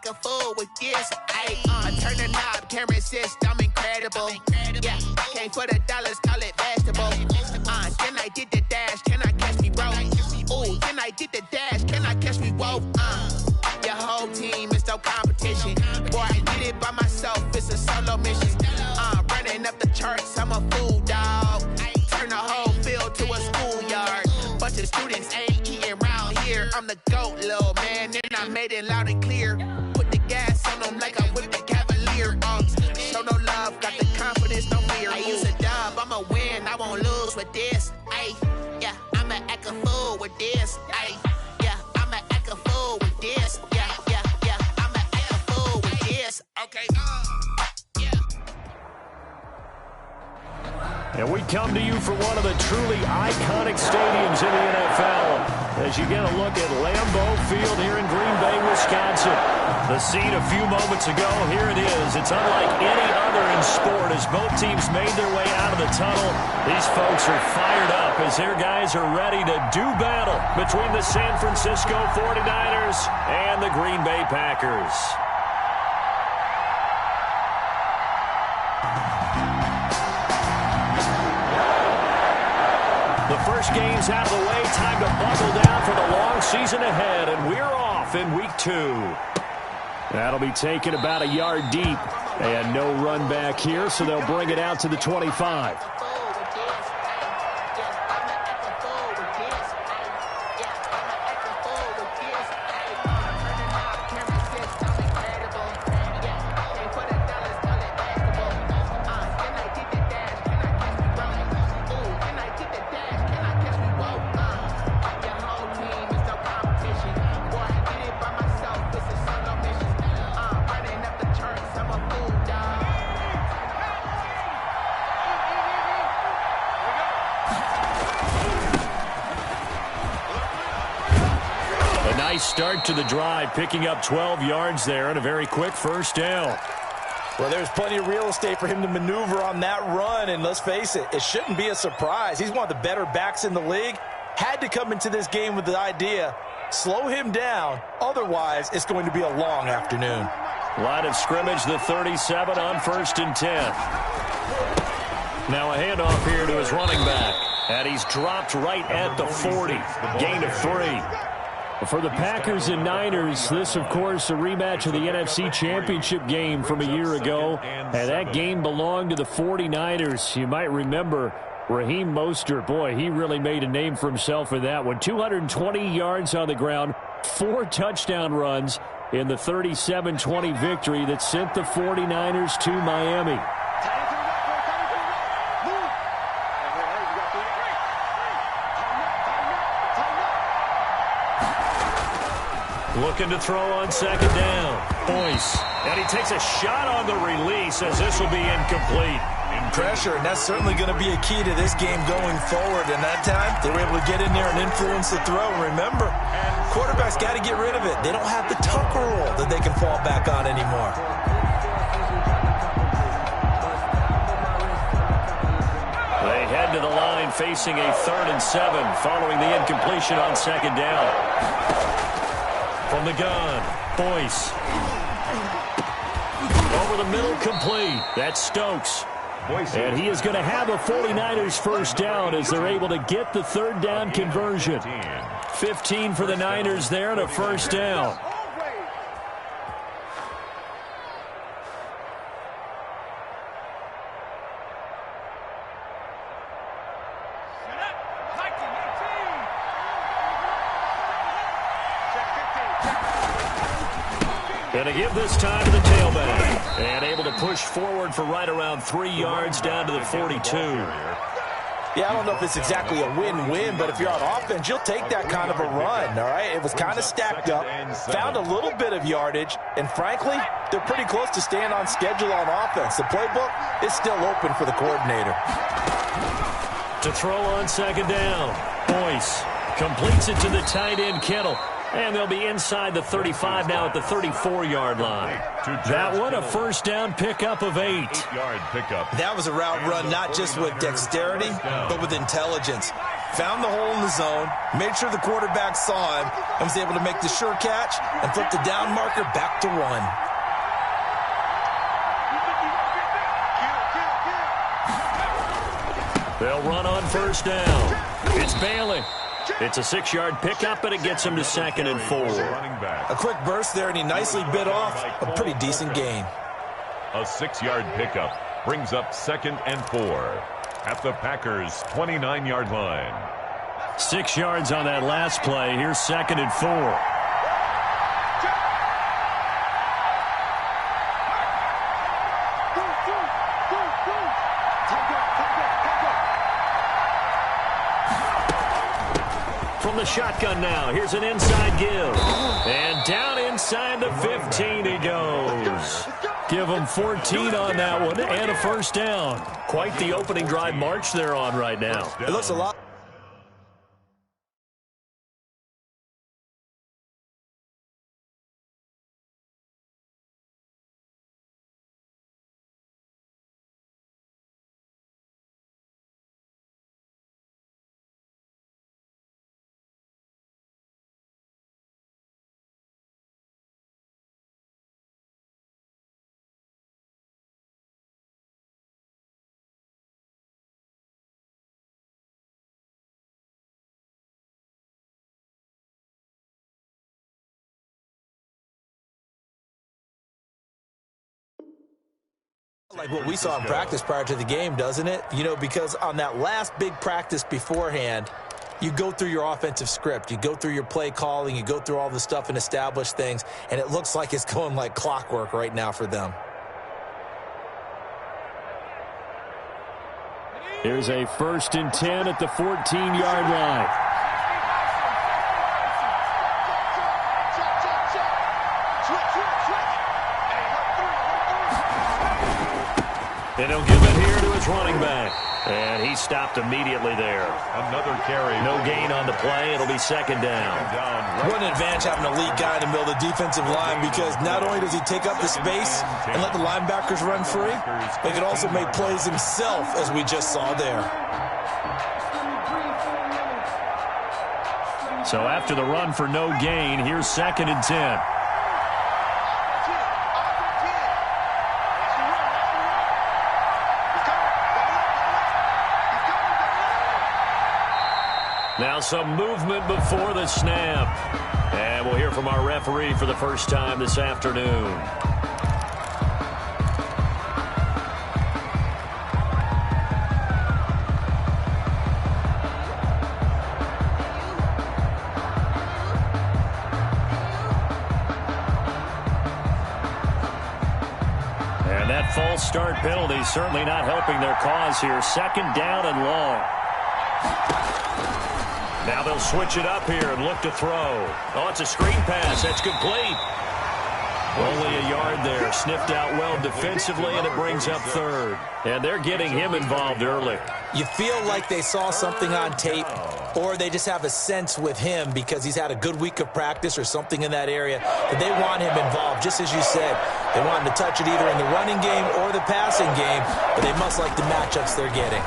act a fool with this. I turn the knob, camera assist, I'm incredible. Yeah, came for the dollars, call it vegetable. Then I did the dash, can I catch me, bro? Ooh, then I did the dash, can I catch me, whoa? Your whole team is no competition. Boy, I did it by myself, it's a solo mission. Running up the charts, I'm a fool, dog. Turn the whole field to a schoolyard. Bunch of students ain't eating round here. I'm the GOAT, little man, and I made it loud and clear. Put the gas on them like I whipped the Cavalier. Show no love, got the confidence, no fear. I use a dub, I'ma win, I won't lose with this. Yeah, I'ma act a fool with this. Yeah, I'ma act a fool with this. Yeah, I'ma act a fool with this. Okay, And we come to you from one of the truly iconic stadiums in the NFL as you get a look at Lambeau Field here in Green Bay, Wisconsin. The scene a few moments ago, here it is. It's unlike any other in sport as both teams made their way out of the tunnel. These folks are fired up as their guys are ready to do battle between the San Francisco 49ers and the Green Bay Packers. The first game's out of the way. Time to buckle down for the long season ahead, and we're off in week 2. That'll be taken about a yard deep, and no run back here, so they'll bring it out to the 25. Start to the drive, picking up 12 yards there and a very quick first down. Well, there's plenty of real estate for him to maneuver on that run, and let's face it, it shouldn't be a surprise. He's one of the better backs in the league. Had to come into this game with the idea, slow him down, otherwise it's going to be a long afternoon. Line of scrimmage, the 37 on 1st and 10. Now a handoff here to his running back, and he's dropped right at the 40. Gain of 3. For the Packers and Niners, this, of course, a rematch of the NFC Championship game from a year ago. And that game belonged to the 49ers. You might remember Raheem Mostert. Boy, he really made a name for himself in that one. 220 yards on the ground, 4 touchdown runs in the 37-20 victory that sent the 49ers to Miami. Looking to throw on 2nd down. Boyce. And he takes a shot on the release as this will be incomplete. Pressure, and that's certainly going to be a key to this game going forward. And that time, they were able to get in there and influence the throw. Remember, quarterbacks got to get rid of it. They don't have the Tucker rule that they can fall back on anymore. They head to the line facing a 3rd and 7 following the incompletion on 2nd down. From the gun, Boyce. Over the middle, complete. That's Stokes. And he is going to have a 49ers first down as they're able to get the 3rd down conversion. 15 for the Niners there and a first down. Going to give this time to the tailback. And able to push forward for right around 3 yards down to the 42. Yeah, I don't know if it's exactly a win-win, but if you're on offense, you'll take that kind of a run, all right? It was kind of stacked up, found a little bit of yardage, and frankly, they're pretty close to staying on schedule on offense. The playbook is still open for the coordinator. To throw on 2nd down, Boyce completes it to the tight end, Kittle. And they'll be inside the 35 now at the 34-yard line. That one, a first down pickup of 8. 8-yard pickup. That was a route run not just with dexterity, but with intelligence. found the hole in the zone, made sure the quarterback saw him, and was able to make the sure catch and flip the down marker back to 1. They'll run on first down. It's Bailey. It's a 6-yard pickup, but it gets him to 2nd and 4. A quick burst there, and he nicely bit off a pretty decent gain. A 6-yard pickup brings up 2nd and 4 at the Packers' 29-yard line. 6 yards on that last play. Here's 2nd and 4. From the shotgun now, here's an inside give. And down inside the 15 he goes. Give him 14 on that one and a first down. Quite the opening drive march they're on right now. It looks a lot. Like what we saw in practice prior to the game, doesn't it? You know, because on that last big practice beforehand, you go through your offensive script, you go through your play calling, you go through all the stuff and establish things, and it looks like it's going like clockwork right now for them. Here's a 1st and 10 at the 14-yard line. And he'll give it here to his running back. And he stopped immediately there. Another carry. No gain on the play. It'll be 2nd down. What an advantage having an elite guy in the middle of the defensive line, because not only does he take up the space and let the linebackers run free, but he can also make plays himself, as we just saw there. So after the run for no gain, here's 2nd and 10. Now some movement before the snap. And we'll hear from our referee for the first time this afternoon. And that false start penalty certainly not helping their cause here. 2nd down and long. Now they'll switch it up here and look to throw. Oh, it's a screen pass. That's complete. Only a yard there. Sniffed out well defensively, and it brings up 3rd. And they're getting him involved early. You feel like they saw something on tape, or they just have a sense with him because he's had a good week of practice or something in that area that they want him involved. Just as you said, they want him to touch it either in the running game or the passing game, but they must like the matchups they're getting.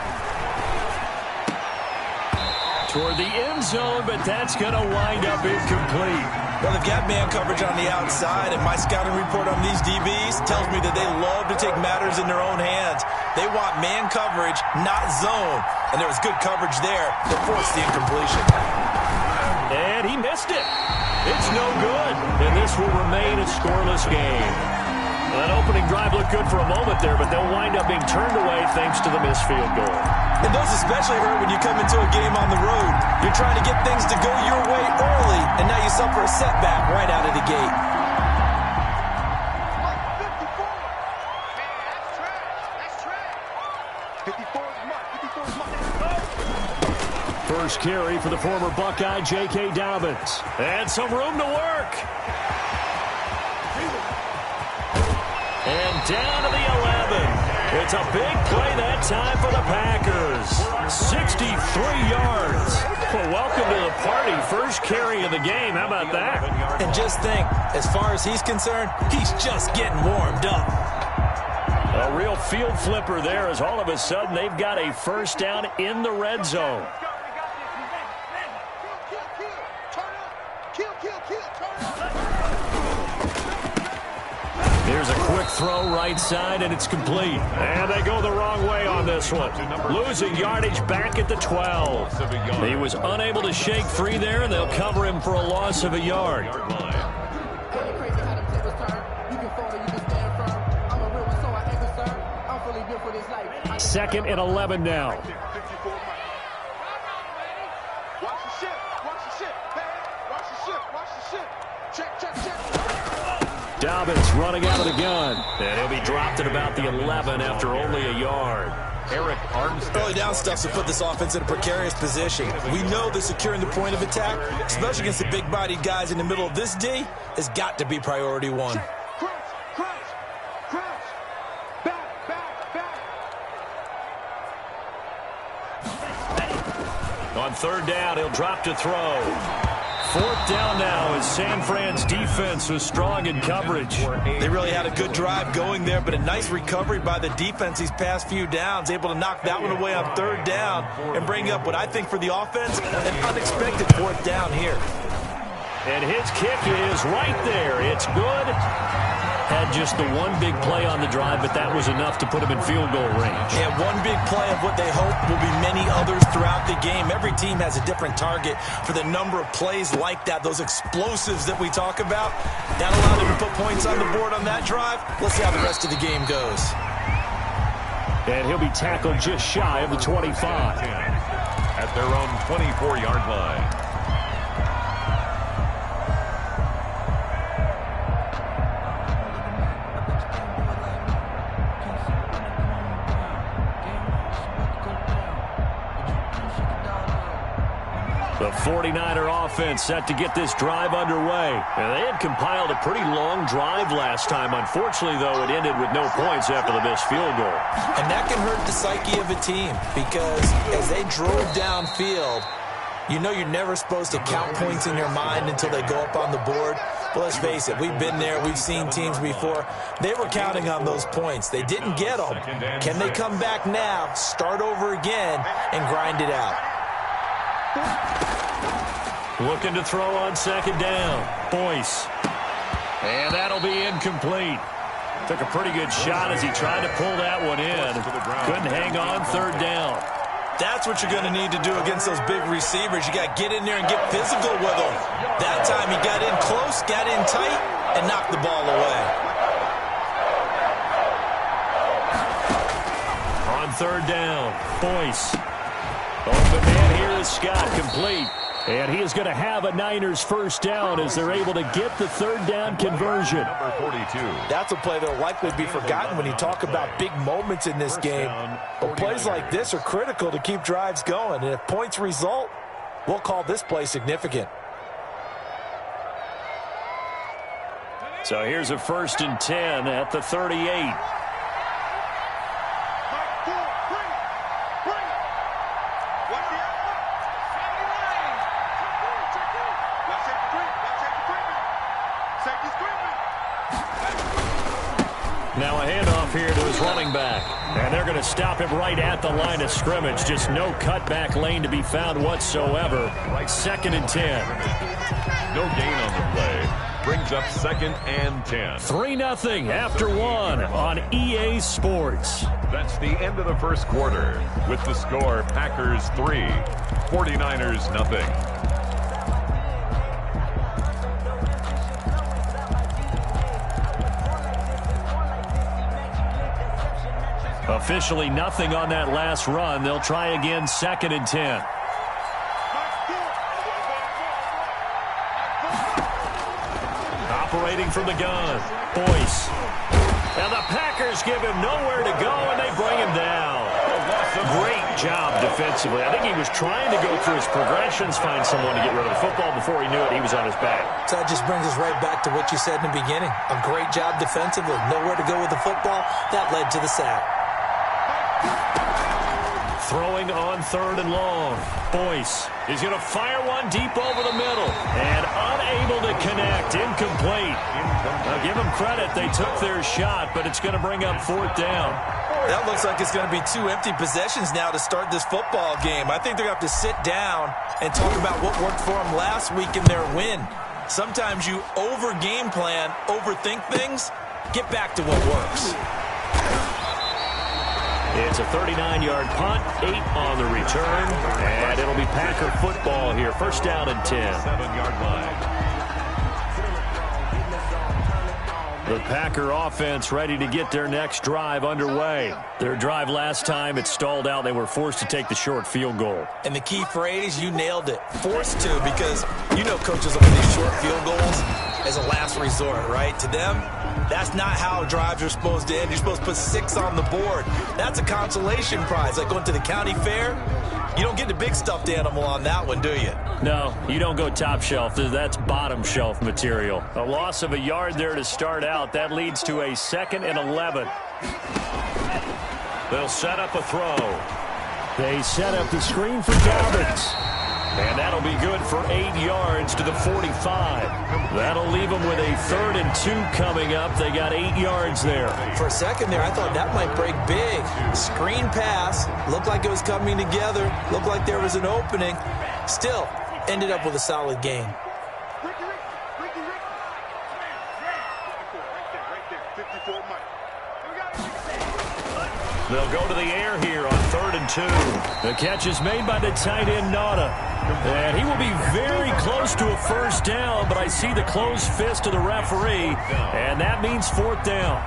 Toward the end zone, but that's going to wind up incomplete. Well, they've got man coverage on the outside, and my scouting report on these DBs tells me that they love to take matters in their own hands. They want man coverage, not zone. And there was good coverage there that forced the incompletion. And he missed it. It's no good. And this will remain a scoreless game. Well, that opening drive looked good for a moment there, but they'll wind up being turned away thanks to the missed field goal. And those especially hurt when you come into a game on the road. You're trying to get things to go your way early, and now you suffer a setback right out of the gate. First carry for the former Buckeye, J.K. Dobbins. And some room to work. And down to the 11. It's a big play that time for the Packers. 63 yards. Well, welcome to the party. First carry of the game. How about that? And just think, as far as he's concerned, he's just getting warmed up. A real field flipper there, as all of a sudden they've got a first down in the red zone. Quick throw right side, and it's complete. And they go the wrong way on this one. Losing yardage back at the 12. He was unable to shake free there, and they'll cover him for a loss of a yard. Second and 11 now. Dobbins running out of the gun. And he'll be dropped at about the 11 after only a yard. Eric Armstead. Early down stuff to put this offense in a precarious position. We know that securing the point of attack, especially against the big-bodied guys in the middle of this D, has got to be priority one. On third down, he'll drop to throw. Fourth down now as San Fran's defense was strong in coverage. They really had a good drive going there, but a nice recovery by the defense these past few downs, able to knock that one away on third down and bring up what I think for the offense, an unexpected fourth down here. And his kick is right there. It's good. Had just the one big play on the drive, but that was enough to put him in field goal range. Yeah, one big play of what they hope will be many others throughout the game. Every team has a different target for the number of plays like that, those explosives that we talk about. That allowed them to put points on the board on that drive. Let's see how the rest of the game goes. And he'll be tackled just shy of the 25. At their own 24-yard line. The 49er offense set to get this drive underway. And they had compiled a pretty long drive last time. Unfortunately, though, it ended with no points after the missed field goal. And that can hurt the psyche of a team because as they drove downfield, you know you're never supposed to count points in your mind until they go up on the board. But let's face it, we've been there. We've seen teams before. They were counting on those points. They didn't get them. Can they come back now, start over again, and grind it out? Looking to throw on second down. Boyce. And that'll be incomplete. Took a pretty good shot as he tried to pull that one in. Couldn't hang on third down. That's what you're going to need to do against those big receivers. You got to get in there and get physical with them. That time he got in close, got in tight, and knocked the ball away. On third down, Boyce. Open man here is Scott, complete. And he is going to have a Niners first down as they're able to get the third down conversion. Number 42. That's a play that will likely be forgotten when you talk about big moments in this game. But plays like this are critical to keep drives going. And if points result, we'll call this play significant. So here's a 1st and 10 at the 38. Now a handoff here to his running back. And they're going to stop him right at the line of scrimmage. Just no cutback lane to be found whatsoever. 2nd and 10. No gain on the play. Brings up 2nd and 10. 3-0 after 1 on EA Sports. That's the end of the first quarter. With the score, Packers 3, 49ers 0. Officially nothing on that last run. They'll try again 2nd and 10. Operating from the gun, Boyce. And the Packers give him nowhere to go, and they bring him down. Great job defensively. I think he was trying to go through his progressions, find someone to get rid of the football. Before he knew it, he was on his back. So that just brings us right back to what you said in the beginning. A great job defensively. Nowhere to go with the football. That led to the sack. Throwing on 3rd and long. Boyce is going to fire one deep over the middle. And unable to connect. Incomplete. Now give them credit. They took their shot, but it's going to bring up 4th down. That looks like it's going to be 2 empty possessions now to start this football game. I think they're going to have to sit down and talk about what worked for them last week in their win. Sometimes you over-game plan, overthink things. Get back to what works. It's a 39-yard punt, 8 on the return, and it'll be Packer football here. First down and 10. 7-yard line. The Packer offense ready to get their next drive underway. Their drive last time, it stalled out. They were forced to take the short field goal. And the key phrase, you nailed it. Forced to, because you know coaches look at these short field goals as a last resort, right? To them, that's not how drives are supposed to end. You're supposed to put 6 on the board. That's a consolation prize. Like going to the county fair, you don't get the big stuffed animal on that one, do you? No, you don't go top shelf. That's bottom shelf material. A loss of a yard there to start out. That leads to a 2nd and 11. They'll set up a throw. They set up the screen for Dobbins. And that'll be good for 8 yards to the 45. That'll leave them with a 3rd and 2 coming up. They got 8 yards there. For a second there, I thought that might break big. Screen pass. Looked like it was coming together. Looked like there was an opening. Still, ended up with a solid gain. They'll go to the air here on 3rd and 2. The catch is made by the tight end, Nauta. And he will be very close to a first down, but I see the closed fist of the referee, and that means 4th down.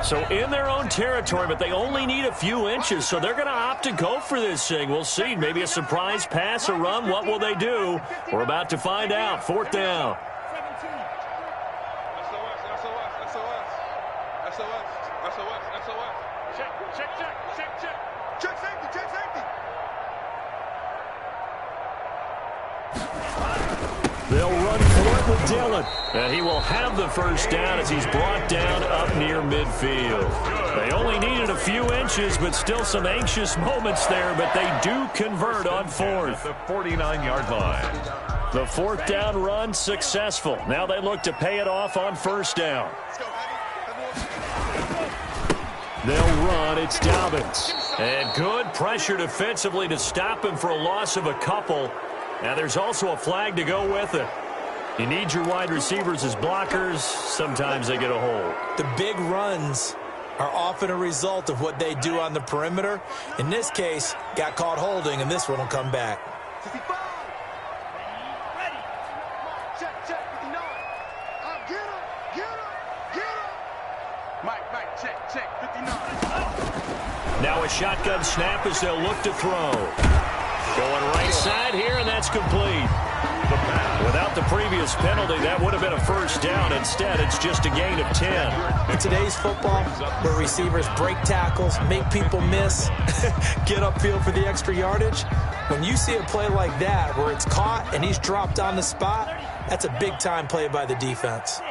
So in their own territory, but they only need a few inches, so they're going to opt to go for this thing. We'll see. Maybe a surprise pass, a run. What will they do? We're about to find out. 4th down. They'll run for it with Dillon. And he will have the first down as he's brought down up near midfield. They only needed a few inches, but still some anxious moments there, but they do convert on 4th. The 49-yard line. The 4th down run successful. Now they look to pay it off on 1st down. They'll run. It's Dobbins. And good pressure defensively to stop him for a loss of a couple. Now there's also a flag to go with it. You need your wide receivers as blockers. Sometimes they get a hold. The big runs are often a result of what they do on the perimeter. In this case, got caught holding, and this one will come back. Now a shotgun snap as they'll look to throw. Going right side here, and that's complete. Without the previous penalty, that would have been a first down. Instead, it's just a gain of 10. In today's football, where receivers break tackles, make people miss, get upfield for the extra yardage, when you see a play like that where it's caught and he's dropped on the spot, that's a big-time play by the defense.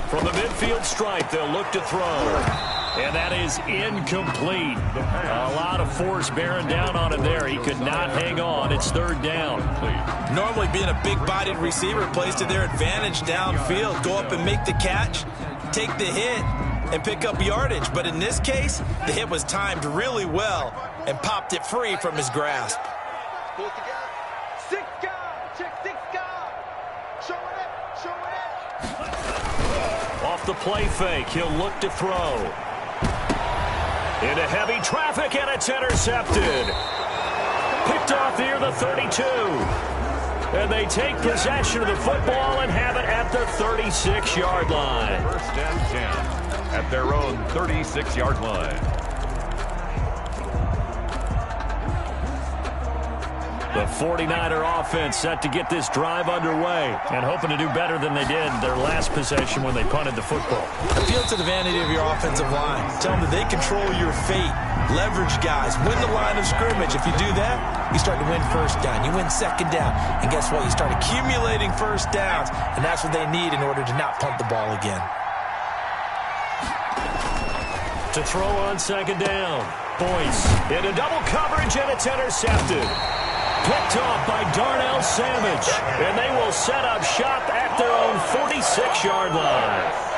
From the midfield stripe, they'll look to throw. And that is incomplete. A lot of force bearing down on him there. He could not hang on. It's 3rd down. Normally being a big-bodied receiver plays to their advantage downfield. Go up and make the catch, take the hit, and pick up yardage. But in this case, the hit was timed really well and popped it free from his grasp. Off the play fake, he'll look to throw. Into heavy traffic, and it's intercepted. Picked off near the 32. And they take possession of the football and have it at the 36-yard line. 1st and 10 at their own 36-yard line. The 49er offense set to get this drive underway and hoping to do better than they did their last possession when they punted the football. Appeal to the vanity of your offensive line. Tell them that they control your fate. Leverage guys. Win the line of scrimmage. If you do that, you start to win first down. You win second down. And guess what? You start accumulating first downs. And that's what they need in order to not punt the ball again. To throw on second down. Boyce into double coverage, and it's intercepted. Picked off by Darnell Savage, and they will set up shop at their own 46-yard line.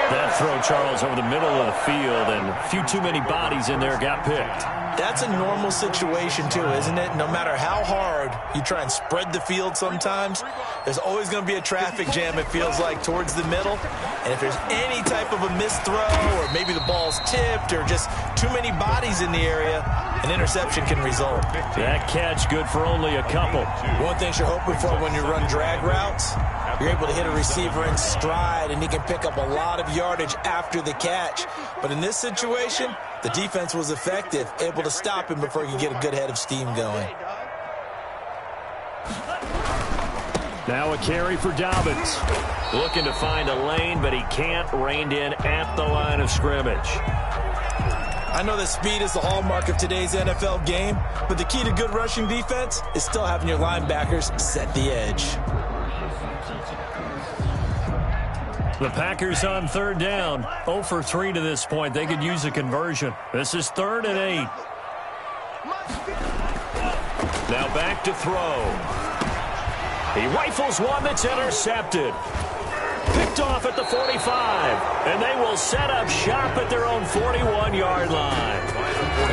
That throw, Charles, over the middle of the field, and a few too many bodies in there got picked. That's a normal situation, too, isn't it? No matter how hard you try and spread the field sometimes, there's always going to be a traffic jam, it feels like, towards the middle. And if there's any type of a missed throw, or maybe the ball's tipped, or just too many bodies in the area, an interception can result. That catch good for only a couple. One thing you're hoping for when you run drag routes, you're able to hit a receiver in stride, and he can pick up a lot of yardage after the catch. But in this situation, the defense was effective, able to stop him before he could get a good head of steam going. Now a carry for Dobbins. Looking to find a lane, but he can't. Reined in at the line of scrimmage. I know that speed is the hallmark of today's NFL game, but the key to good rushing defense is still having your linebackers set the edge. The Packers on third down. 0 for 3 to this point. They could use a conversion. This is 3rd and 8. Now back to throw. He rifles one that's intercepted. Picked off at the 45. And they will set up shop at their own 41-yard line.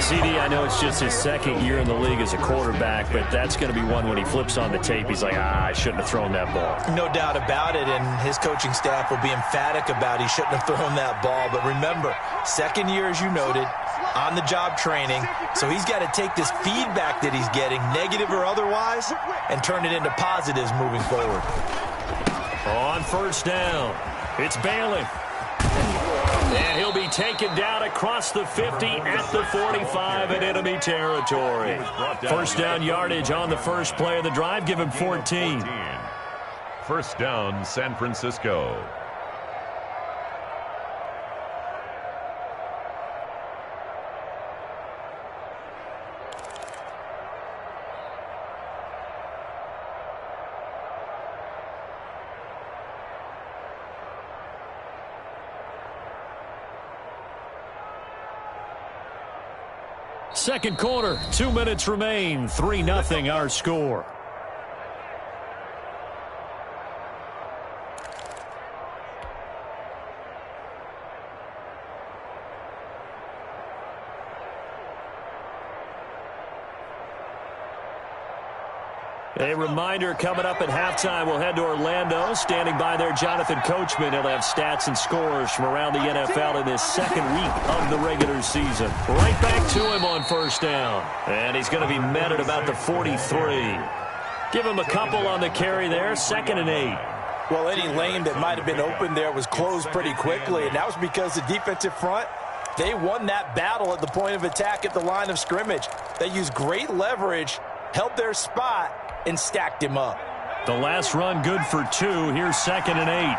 CD, I know it's just his second year in the league as a quarterback, but that's going to be one when he flips on the tape. He's like, I shouldn't have thrown that ball. No doubt about it, and his coaching staff will be emphatic about he shouldn't have thrown that ball. But remember, second year, as you noted, on-the-job training, so he's got to take this feedback that he's getting, negative or otherwise, and turn it into positives moving forward. On first down, it's Bailey. And he'll be taken down across the 50 at the 45 in enemy territory. First down yardage on the first play of the drive. Give him 14. First down, San Francisco. Second quarter, 2 minutes remain. 3-0 our score. A reminder, coming up at halftime, we'll head to Orlando. Standing by there, Jonathan Coachman. He'll have stats and scores from around the NFL in this second week of the regular season. Right back to him on first down. And he's going to be met at about the 43. Give him a couple on the carry there, 2nd and 8. Well, any lane that might have been open there was closed pretty quickly, and that was because the defensive front, they won that battle at the point of attack at the line of scrimmage. They used great leverage, held their spot, and stacked him up. The last run good for 2. Here's 2nd and 8.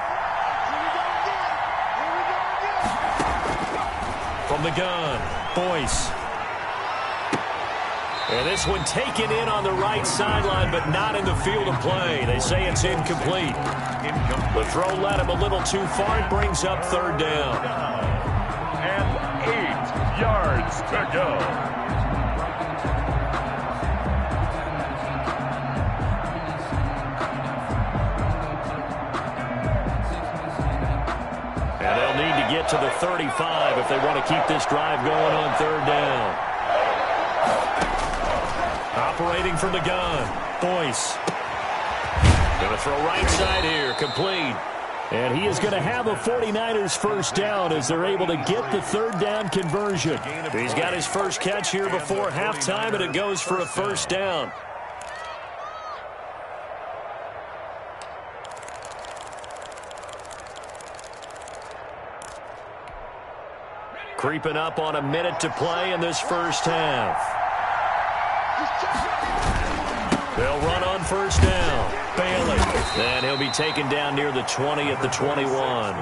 From the gun, Boyce. And this one taken in on the right sideline, but not in the field of play. They say it's incomplete. The throw led him a little too far. It brings up 3rd down. And 8 yards to go. And they'll need to get to the 35 if they want to keep this drive going on 3rd down. Operating from the gun, Boyce. Going to throw right side here, complete. And he is going to have a 49ers first down as they're able to get the 3rd down conversion. He's got his first catch here before halftime, and it goes for a first down. Creeping up on a minute to play in this first half. They'll run on first down. Bailey. And he'll be taken down near the 20 at the 21.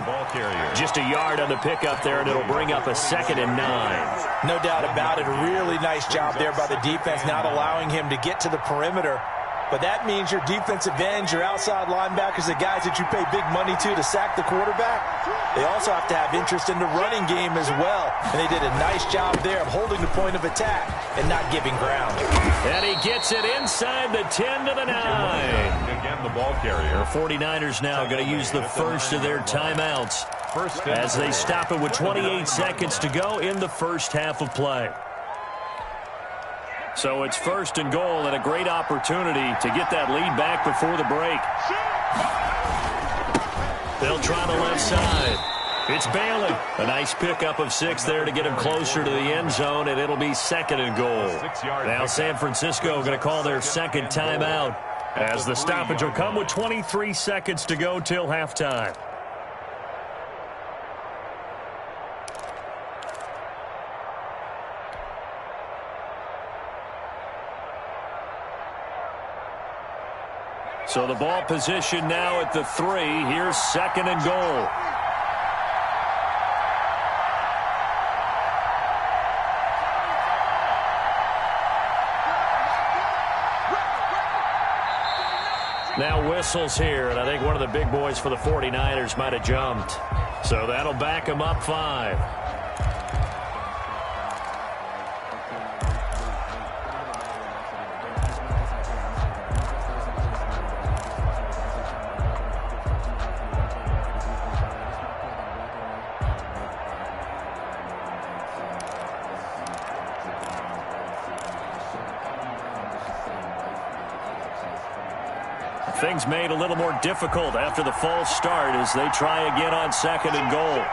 Just a yard on the pickup there, and it'll bring up a 2nd and 9. No doubt about it. A really nice job there by the defense, not allowing him to get to the perimeter but that means your defensive ends, your outside linebackers, the guys that you pay big money to sack the quarterback, they also have to have interest in the running game as well. And they did a nice job there of holding the point of attack and not giving ground. And he gets it inside the 10 to the 9. Again, the ball carrier. The 49ers now going to use the first of their timeouts as they stop it with 28 seconds to go in the first half of play. So it's first and goal and a great opportunity to get that lead back before the break. They'll try the left side. It's Bailey. A nice pickup of 6 there to get him closer to the end zone, and it'll be second and goal. Now San Francisco going to call their second timeout as the stoppage will come with 23 seconds to go till halftime. So the ball position now at the 3. Here's second and goal. Now whistles here, and I think one of the big boys for the 49ers might have jumped. So that'll back him up 5. Things made a little more difficult after the false start as they try again on second and goal.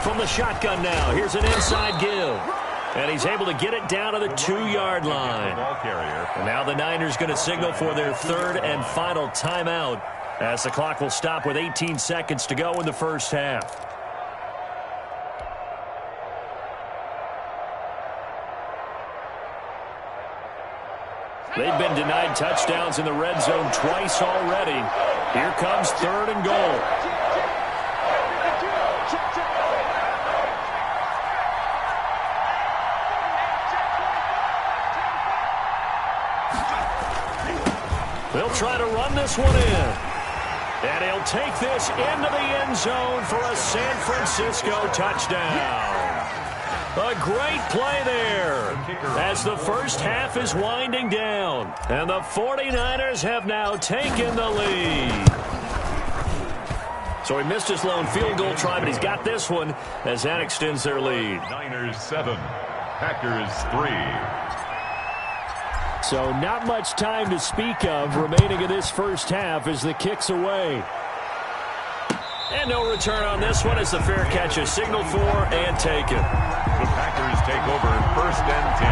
From the shotgun now, here's an inside give. And he's able to get it down to the 2-yard line. And now the Niners going to signal for their third and final timeout as the clock will stop with 18 seconds to go in the first half. They've been denied touchdowns in the red zone twice already. Here comes third and goal. They'll try to run this one in. And he'll take this into the end zone for a San Francisco touchdown. A great play there as the first half is winding down. And the 49ers have now taken the lead. So he missed his lone field goal try, but he's got this one as that extends their lead. Niners 7, Packers 3. So not much time to speak of remaining in this first half as the kick's away. And no return on this one as the fair catch is signaled for and taken. The Packers take over first and 10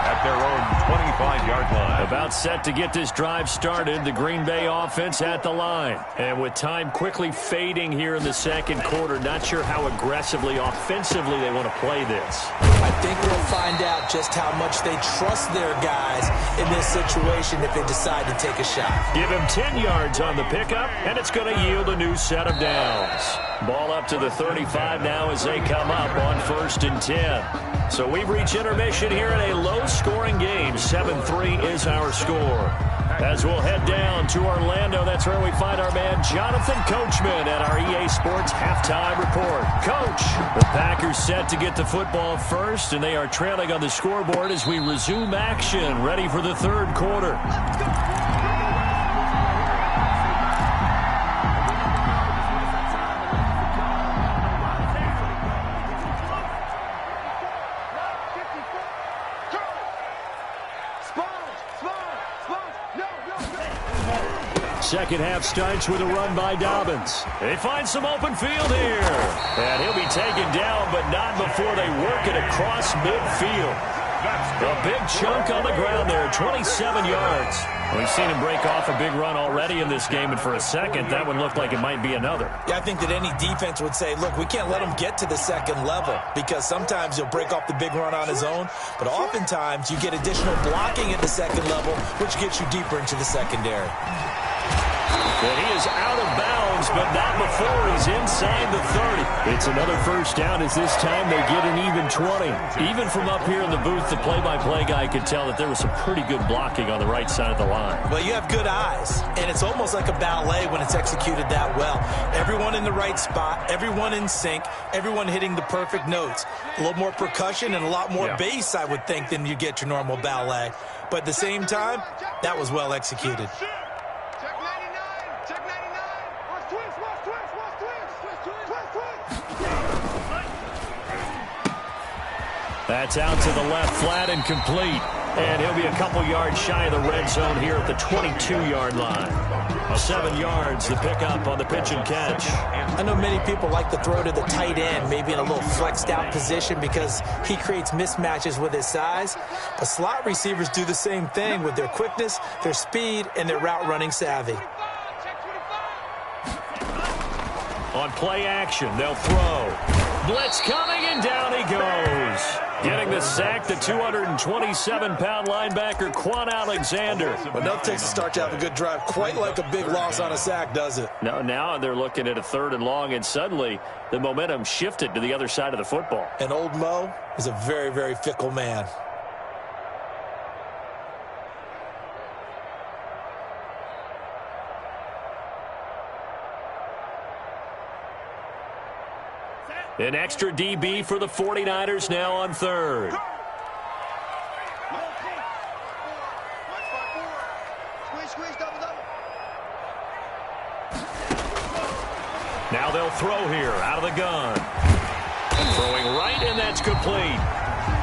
at their own 25-yard line. About set to get this drive started, the Green Bay offense at the line. And with time quickly fading here in the second quarter, not sure how aggressively, offensively they want to play this. I think they'll find out just how much they trust their guys in this situation if they decide to take a shot. Give him 10 yards on the pickup, and it's going to yield a new set of downs. Ball up to the 35 now as they come up on first and 10. So we've reached intermission here in a low-scoring game. 7-3 is our score. As we'll head down to Orlando, that's where we find our man Jonathan Coachman at our EA Sports Halftime Report. Coach, the Packers set to get the football first, and they are trailing on the scoreboard as we resume action, ready for the third quarter. Second half starts with a run by Dobbins. They find some open field here. And he'll be taken down, but not before they work it across midfield. A big chunk on the ground there, 27 yards. We've seen him break off a big run already in this game, and for a second, that one looked like it might be another. Yeah, I think that any defense would say, look, we can't let him get to the second level because sometimes he'll break off the big run on his own, but oftentimes you get additional blocking at the second level, which gets you deeper into the secondary. And he is out of bounds, but not before he's inside the 30. It's another first down as this time they get an even 20. Even from up here in the booth, the play-by-play guy could tell that there was some pretty good blocking on the right side of the line. Well, you have good eyes, and it's almost like a ballet when it's executed that well. Everyone in the right spot, everyone in sync, everyone hitting the perfect notes. A little more percussion and a lot more bass, I would think, than you get your normal ballet. But at the same time, that was well executed. That's out to the left, flat and complete. And he'll be a couple yards shy of the red zone here at the 22-yard line. 7 yards, the pickup on the pitch and catch. I know many people like to throw to the tight end, maybe in a little flexed out position because he creates mismatches with his size. But slot receivers do the same thing with their quickness, their speed, and their route running savvy. On play action, they'll throw. Blitz coming, and down he goes. Getting the sack, the 227-pound linebacker, Quan Alexander. But enough takes to start to have a good drive. Quite like a big loss on a sack, does it? No, now they're looking at a 3rd and long, and suddenly the momentum shifted to the other side of the football. And old Mo is a very, very fickle man. An extra DB for the 49ers now on 3rd. Now they'll throw here out of the gun. Throwing right, and that's complete.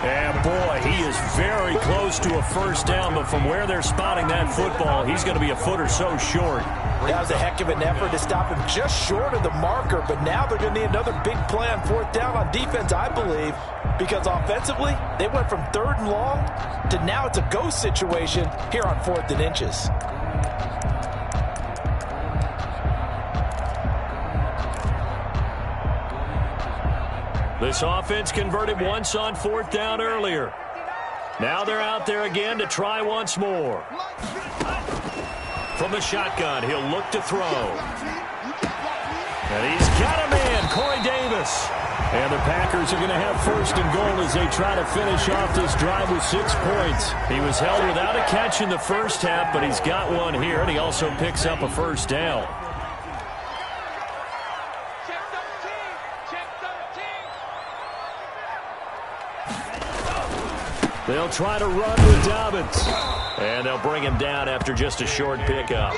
And boy, he is very close to a first down, but from where they're spotting that football, he's going to be a foot or so short. That was a heck of an effort to stop him just short of the marker, but now they're going to need another big play on 4th down on defense, I believe, because offensively, they went from 3rd and long to now it's a go situation here on 4th and inches. This offense converted once on 4th down earlier. Now they're out there again to try once more. From the shotgun, he'll look to throw. And he's got him in, Corey Davis. And the Packers are going to have 1st and goal as they try to finish off this drive with 6 points. He was held without a catch in the first half, but he's got one here, and he also picks up a first down. They'll try to run with Dobbins. And they'll bring him down after just a short pickup.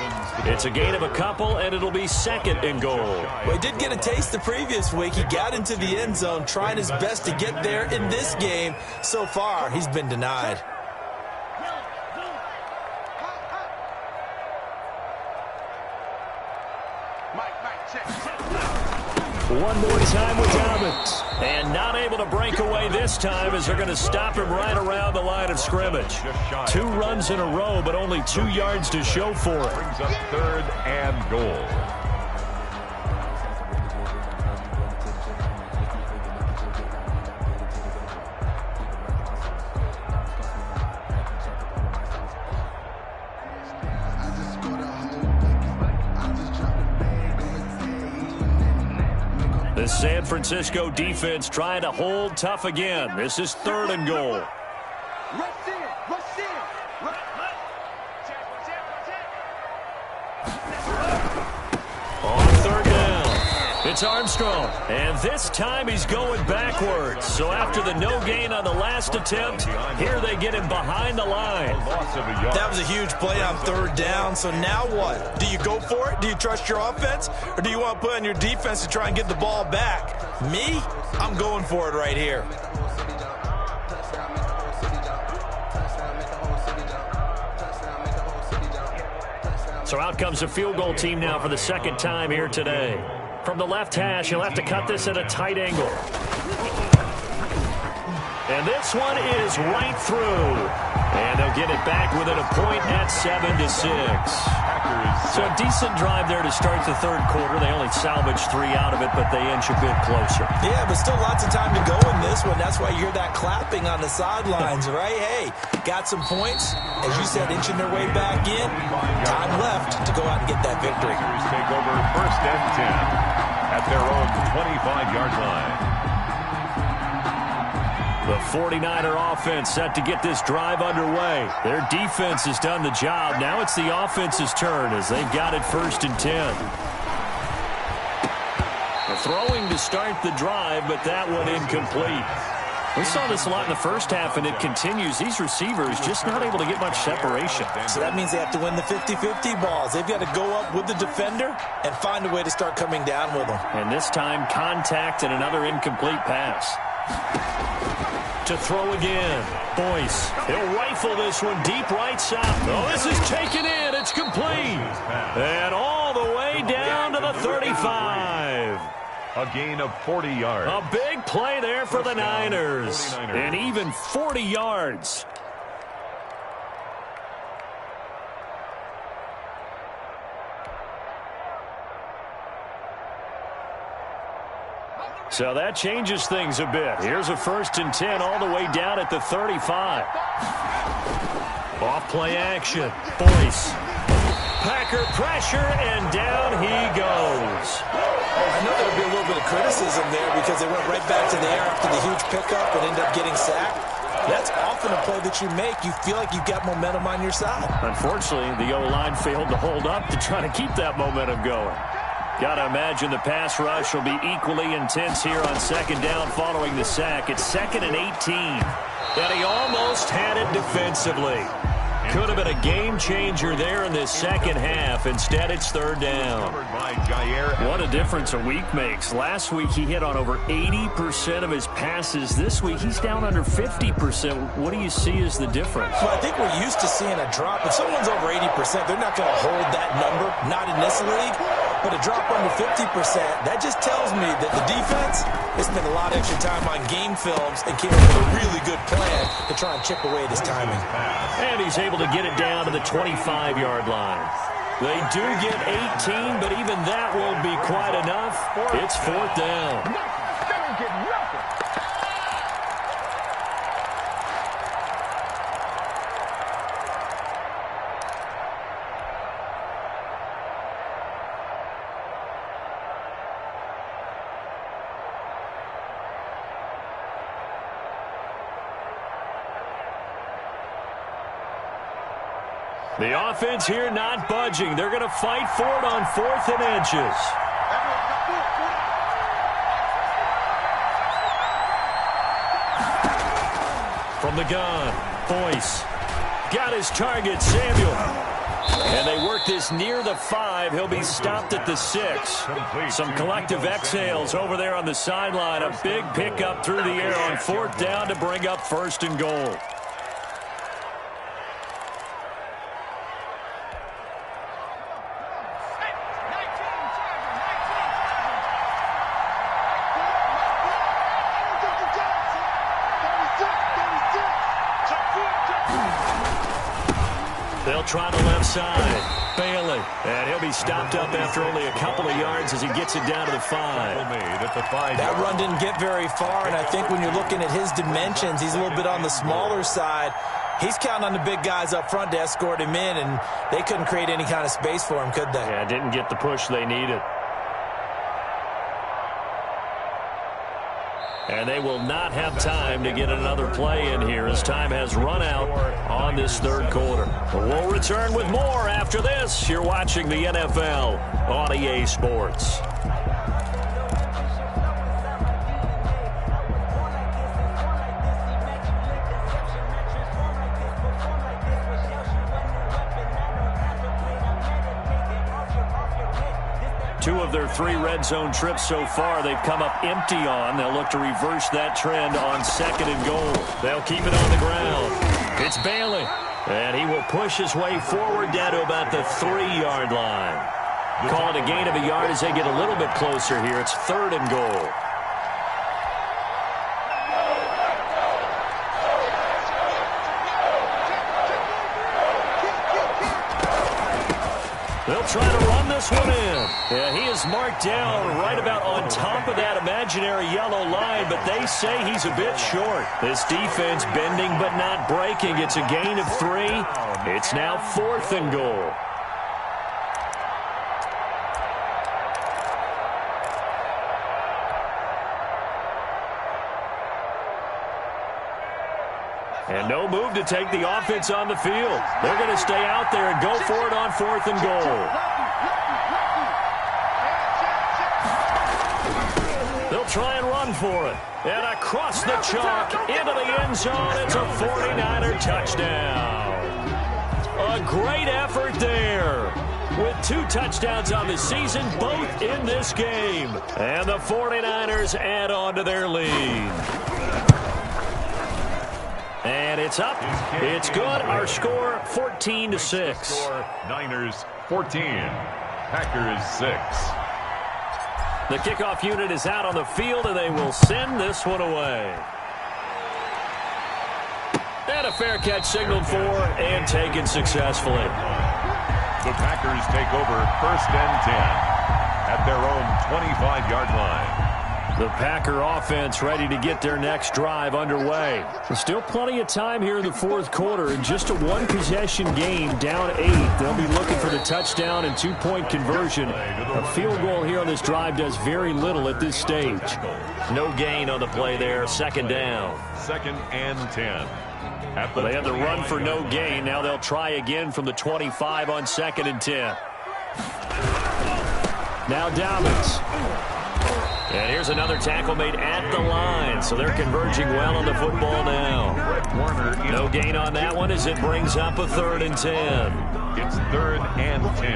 It's a gain of a couple, and it'll be 2nd and goal. Well, he did get a taste the previous week. He got into the end zone, trying his best to get there in this game. So far, he's been denied. One more time with Dobbins. And not able to break away this time as they're going to stop him right around the line of scrimmage. 2 runs in a row, but only 2 yards to show for it. Brings up 3rd and goal. The San Francisco defense trying to hold tough again. This is 3rd and goal. On 3rd down, it's Armstrong. And this time he's going backwards. So after the no gain on the last attempt, here they get him behind the line. That was a huge play on 3rd down. So now what? Do you go for it? Do you trust your offense? Or do you want to put on your defense to try and get the ball back? Me? I'm going for it right here. So out comes the field goal team now for the 2nd time here today. From the left hash, he'll have to cut this at a tight angle. And this one is right through. And they'll get it back within a point at 7-6. So a decent drive there to start the third quarter. They only salvaged 3 out of it, but they inch a bit closer. Yeah, but still lots of time to go in this one. That's why you hear that clapping on the sidelines, right? Hey, got some points. As you said, inching their way back in. Time left to go out and get that victory. Take over 1st and 10 at their own 25-yard line. The 49er offense set to get this drive underway. Their defense has done the job. Now it's the offense's turn as they've got it 1st and 10. They're throwing to start the drive, but that one incomplete. We saw this a lot in the first half, and it continues. These receivers just not able to get much separation. So that means they have to win the 50-50 balls. They've got to go up with the defender and find a way to start coming down with them. And this time, contact and another incomplete pass. To throw again. Boyce. He'll rifle this one deep right side. Oh, this is taken in. It's complete. And all the way down to the 35. A gain of 40 yards. A big play there for the Niners. And even 40 yards. So that changes things a bit. Here's a 1st and 10 all the way down at the 35. Off play action. Boyce. Packer pressure, and down he goes. I know there would be a little bit of criticism there because they went right back to the air after the huge pickup and ended up getting sacked. That's often a play that you make. You feel like you've got momentum on your side. Unfortunately, the O-line failed to hold up to try to keep that momentum going. Got to imagine the pass rush will be equally intense here on 2nd down following the sack. It's 2nd and 18. And he almost had it defensively. Could have been a game changer there in this second half. Instead, it's 3rd down. What a difference a week makes. Last week, he hit on over 80% of his passes. This week, he's down under 50%. What do you see as the difference? Well, I think we're used to seeing a drop. If someone's over 80%, they're not going to hold that number. Not in this league. But a drop under 50%, that just tells me that the defense has spent a lot of extra time on game films and came up with a really good plan to try and chip away at his timing. And he's able to get it down to the 25-yard line. They do get 18, but even that won't be quite enough. It's 4th down. The offense here not budging. They're going to fight for it on 4th and inches. From the gun, Boyce. Got his target, Samuel. And they work this near the 5. He'll be stopped at the 6. Some collective exhales over there on the sideline. A big pickup through the air on 4th down to bring up 1st and goal. They'll try the left side. Bailey. And he'll be stopped up after only a couple of yards as he gets it down to the 5. That run didn't get very far, and I think when you're looking at his dimensions, he's a little bit on the smaller side. He's counting on the big guys up front to escort him in, and they couldn't create any kind of space for him, could they? Yeah, didn't get the push they needed. And they will not have time to get another play in here as time has run out on this 3rd quarter. We'll return with more after this. You're watching the NFL on EA Sports. Two of their 3 red zone trips so far, they've come up empty on. They'll look to reverse that trend on 2nd and goal. They'll keep it on the ground. It's Bailey. And he will push his way forward down to about the 3-yard line. Call it a gain of a yard as they get a little bit closer here. It's 3rd and goal. They'll try to run this one in. Yeah, he is marked down right about on top of that imaginary yellow line, but they say he's a bit short. This defense bending but not breaking. It's a gain of 3. It's now 4th and goal. And no move to take the offense on the field. They're going to stay out there and go for it on 4th and goal. They'll try and run for it. And across the chalk into the end zone. It's a 49er touchdown. A great effort there. With 2 touchdowns on the season, both in this game. And the 49ers add on to their lead. And it's up. It's good. Our score, 14-6. Niners 14, Packers 6. The kickoff unit is out on the field, and they will send this one away. And a fair catch signaled for and taken successfully. The Packers take over 1st and 10 at their own 25-yard line. The Packer offense ready to get their next drive underway. There's still plenty of time here in the 4th quarter. In just a 1-possession game, down 8. They'll be looking for the touchdown and 2-point conversion. A field goal here on this drive does very little at this stage. No gain on the play there. 2nd down. 2nd and 10. They had the run for no gain. Now they'll try again from the 25 on 2nd and 10. Now Dobbins. And here's another tackle made at the line, so they're converging well on the football now. No gain on that one as it brings up a 3rd and 10. It's 3rd and 10.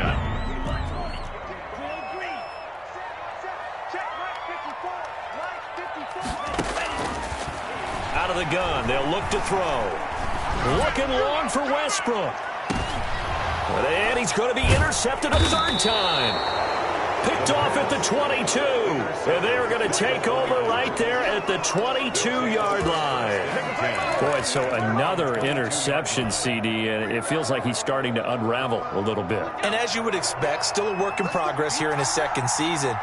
Out of the gun, they'll look to throw. Looking long for Westbrook. And he's going to be intercepted a 3rd time. Picked off at the 22. And they're going to take over right there at the 22-yard line. Boy, so another interception, CD, and it feels like he's starting to unravel a little bit. And as you would expect, still a work in progress here in his 2nd season.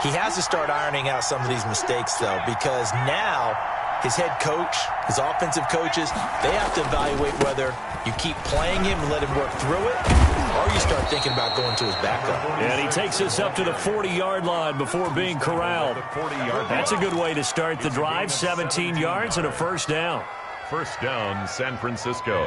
He has to start ironing out some of these mistakes, though, because now his head coach, his offensive coaches, they have to evaluate whether you keep playing him and let him work through it, or you start thinking about going to his backup. And he takes us up to the 40-yard line before being corralled. That's a good way to start the drive. 17 yards and a 1st down. 1st down, San Francisco.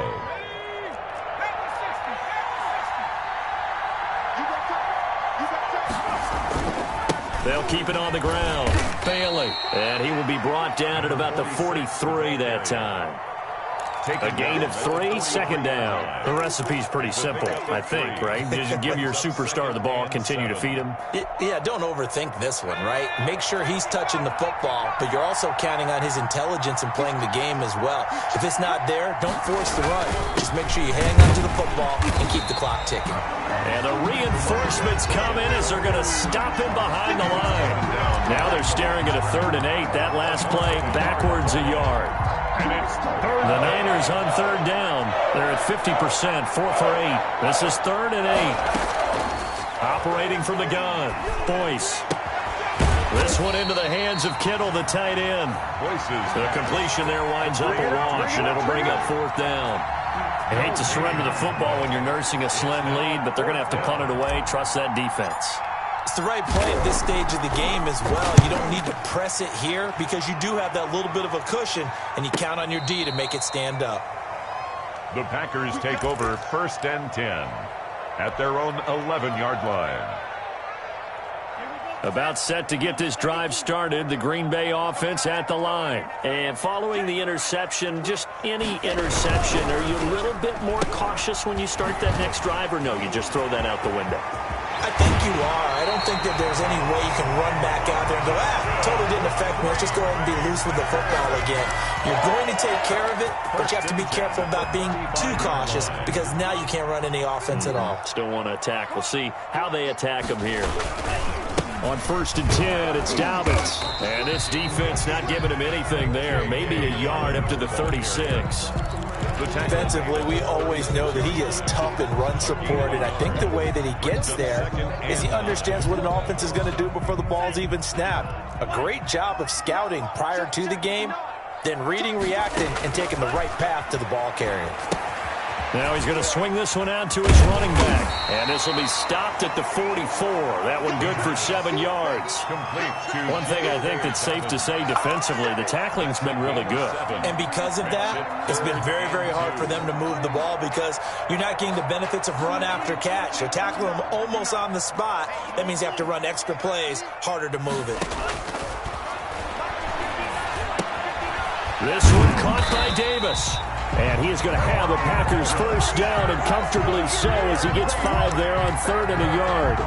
They'll keep it on the ground. Bailey. And he will be brought down at about the 43 that time. A gain of 3, 2nd down. The recipe's pretty simple, I think, right? Just give your superstar the ball, continue to feed him. Yeah, don't overthink this one, right? Make sure he's touching the football, but you're also counting on his intelligence and playing the game as well. If it's not there, don't force the run. Just make sure you hang on to the football and keep the clock ticking. And the reinforcements come in as they're going to stop him behind the line. Now they're staring at a 3rd and 8. That last play backwards a yard. The Niners on 3rd down. They're at 50%, 4 for 8. This is 3rd and 8. Operating from the gun. Boyce. This one into the hands of Kittle, the tight end. The completion there winds up a wash, and it'll bring up 4th down. I hate to surrender the football when you're nursing a slim lead, but they're going to have to punt it away. Trust that defense. It's the right play at this stage of the game as well. You don't need to press it here because you do have that little bit of a cushion, and you count on your D to make it stand up. The Packers take over 1st and 10 at their own 11-yard line. About set to get this drive started, the Green Bay offense at the line. And following the interception, just any interception, are you a little bit more cautious when you start that next drive, or no, you just throw that out the window? I think you are. I don't think that there's any way you can run back out there and go, totally didn't affect me. Let's just go ahead and be loose with the football again. You're going to take care of it, but you have to be careful about being too cautious because now you can't run any offense at all. Still want to attack. We'll see how they attack them here. On 1st and 10, it's Dobbins. And this defense not giving him anything there. Maybe a yard up to the 36. Defensively, we always know that he is tough in run support, and I think the way that he gets there is he understands what an offense is going to do before the ball's even snapped. A great job of scouting prior to the game, then reading, reacting, and taking the right path to the ball carrier. Now he's going to swing this one out to his running back. And this will be stopped at the 44. That one good for 7 yards. One thing I think that's safe to say defensively, the tackling's been really good. And because of that, it's been very, very hard for them to move the ball because you're not getting the benefits of run after catch. They're tackling them almost on the spot. That means you have to run extra plays, harder to move it. This one caught by Davis. And he is going to have a Packers first down, and comfortably so as he gets 5 there on 3rd and a yard.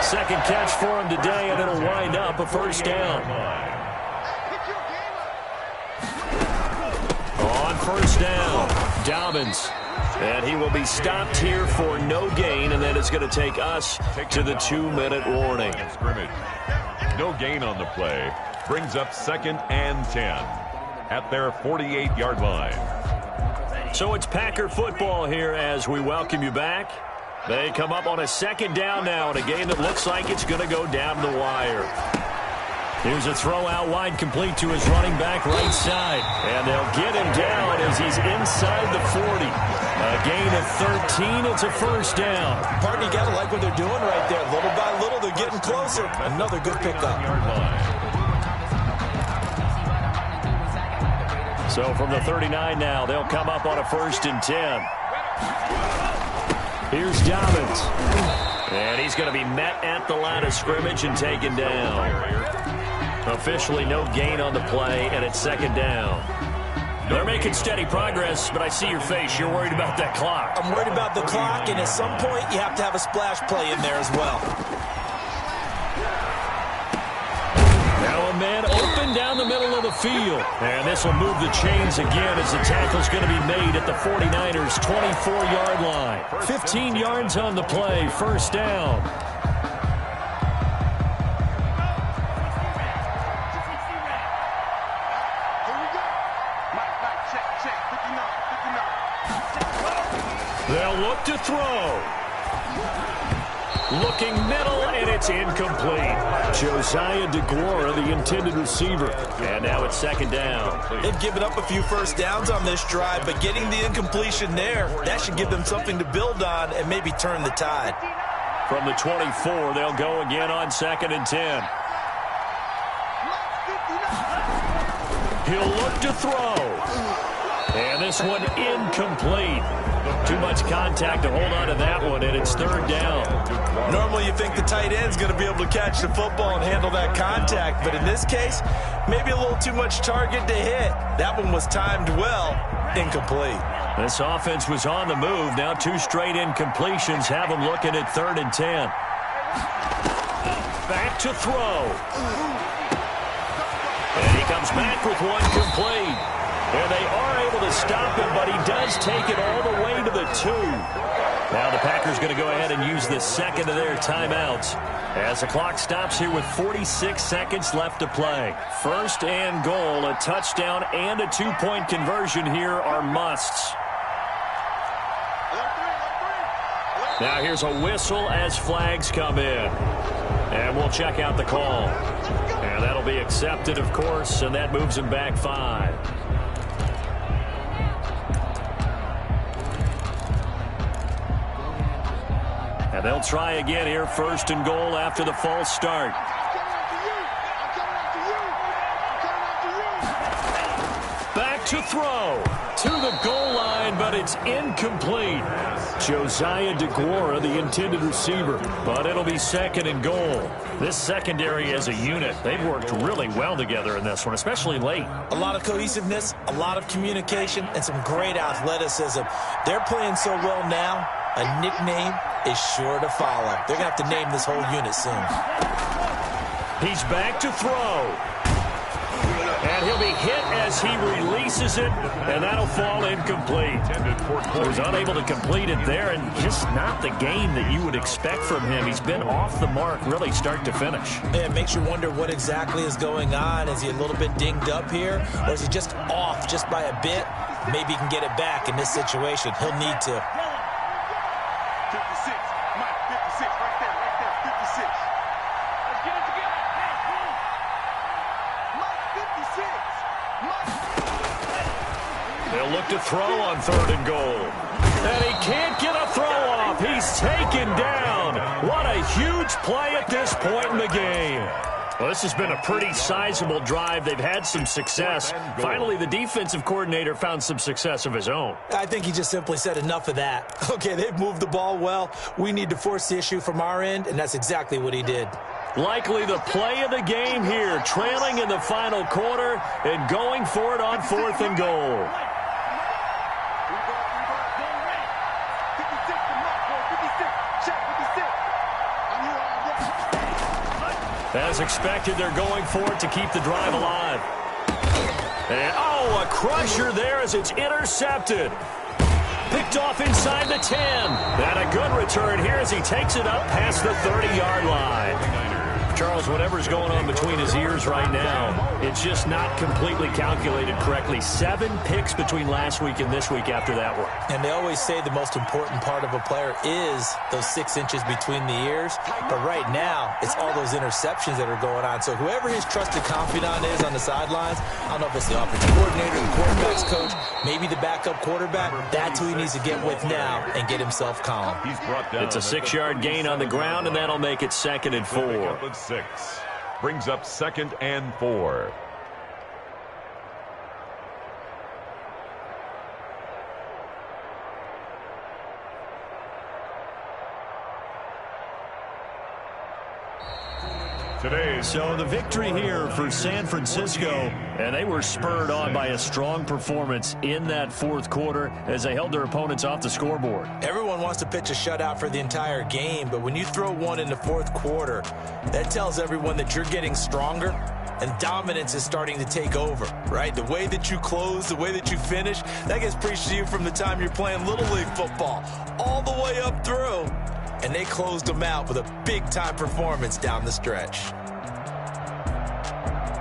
Second catch for him today, and it'll wind up a first down. On first down, Dobbins. And he will be stopped here for no gain, and then it's going to take us to the 2-minute warning. No gain on the play. Brings up 2nd and 10 at their 48-yard line. So it's Packer football here as we welcome you back. They come up on a 2nd down now in a game that looks like it's going to go down the wire. Here's a throw out wide, complete to his running back right side. And they'll get him down as he's inside the 40. A gain of 13. It's a first down. Partner, you got to like what they're doing right there. Little by little, they're getting closer. Another good pickup. So from the 39 now, they'll come up on a 1st and 10. Here's Dobbins. And he's going to be met at the line of scrimmage and taken down. Officially no gain on the play, and it's 2nd down. They're making steady progress, but I see your face. You're worried about that clock. I'm worried about the clock, and at some point you have to have a splash play in there as well. Now a man open down the middle of the field. And this will move the chains again as the tackle's going to be made at the 49ers' 24-yard line. 15 yards on the play, first down. They'll look to throw. Looking middle, and it's incomplete. Josiah DeGuara, the intended receiver. And now it's 2nd down. They've given up a few first downs on this drive, but getting the incompletion there, that should give them something to build on and maybe turn the tide. From the 24, they'll go again on 2nd and 10. He'll look to throw. And this one incomplete. Too much contact to hold on to that one, and it's 3rd down. Normally you think the tight end's going to be able to catch the football and handle that contact, but in this case, maybe a little too much target to hit. That one was timed well, incomplete. This offense was on the move. Now 2 straight incompletions have them looking at 3rd and 10. Back to throw. And he comes back with one complete. And they are able to stop him, but he does take it all the way to the 2. Now the Packers going to go ahead and use the 2nd of their timeouts as the clock stops here with 46 seconds left to play. 1st and goal, a touchdown and a 2-point conversion here are musts. Now here's a whistle as flags come in. And we'll check out the call. And that'll be accepted, of course, and that moves him back 5. And they'll try again here, 1st and goal after the false start. Back to throw. To the goal line, but it's incomplete. Josiah DeGuara, the intended receiver, but it'll be 2nd and goal. This secondary as a unit, they've worked really well together in this one, especially late. A lot of cohesiveness, a lot of communication, and some great athleticism. They're playing so well now, a nickname is sure to follow. They're going to have to name this whole unit soon. He's back to throw. And he'll be hit as he releases it, and that'll fall incomplete. He was unable to complete it there, and just not the game that you would expect from him. He's been off the mark really start to finish. Yeah, it makes you wonder what exactly is going on. Is he a little bit dinged up here, or is he just off just by a bit? Maybe he can get it back in this situation. He'll need to. 56. Mike, 56. Right there. 56. Let's get it together. Mike, 56. They'll look to throw on 3rd and goal. And he can't get a throw off. He's taken down. What a huge play at this point in the game. Well, this has been a pretty sizable drive. They've had some success. Finally, the defensive coordinator found some success of his own. I think he just simply said enough of that. Okay, they've moved the ball well. We need to force the issue from our end, and that's exactly what he did. Likely the play of the game here, trailing in the final quarter and going for it on 4th and goal. As expected, they're going for it to keep the drive alive. And, a crusher there as it's intercepted. Picked off inside the 10. And a good return here as he takes it up past the 30-yard line. Charles, whatever's going on between his ears right now, it's just not completely calculated correctly. 7 picks between last week and this week after that one. And they always say the most important part of a player is those 6 inches between the ears. But right now, it's all those interceptions that are going on. So whoever his trusted confidant is on the sidelines, I don't know if it's the offensive coordinator, the quarterback's coach, maybe the backup quarterback, that's who he needs to get with now and get himself calm. It's a 6-yard gain on the ground, and that'll make it 2nd and 4. 6. Brings up 2nd and 4. So the victory here for San Francisco, and they were spurred on by a strong performance in that 4th quarter as they held their opponents off the scoreboard. Everyone wants to pitch a shutout for the entire game, but when you throw one in the 4th quarter, that tells everyone that you're getting stronger and dominance is starting to take over, right? The way that you close, the way that you finish, that gets preached to you from the time you're playing Little League football all the way up through. And they closed them out with a big-time performance down the stretch.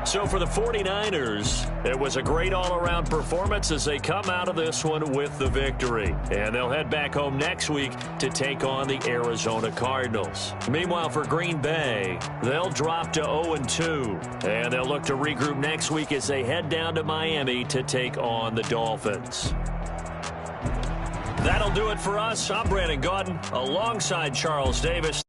So for the 49ers, it was a great all-around performance as they come out of this one with the victory. And they'll head back home next week to take on the Arizona Cardinals. Meanwhile, for Green Bay, they'll drop to 0-2. And they'll look to regroup next week as they head down to Miami to take on the Dolphins. That'll do it for us. I'm Brandon Gaudin alongside Charles Davis.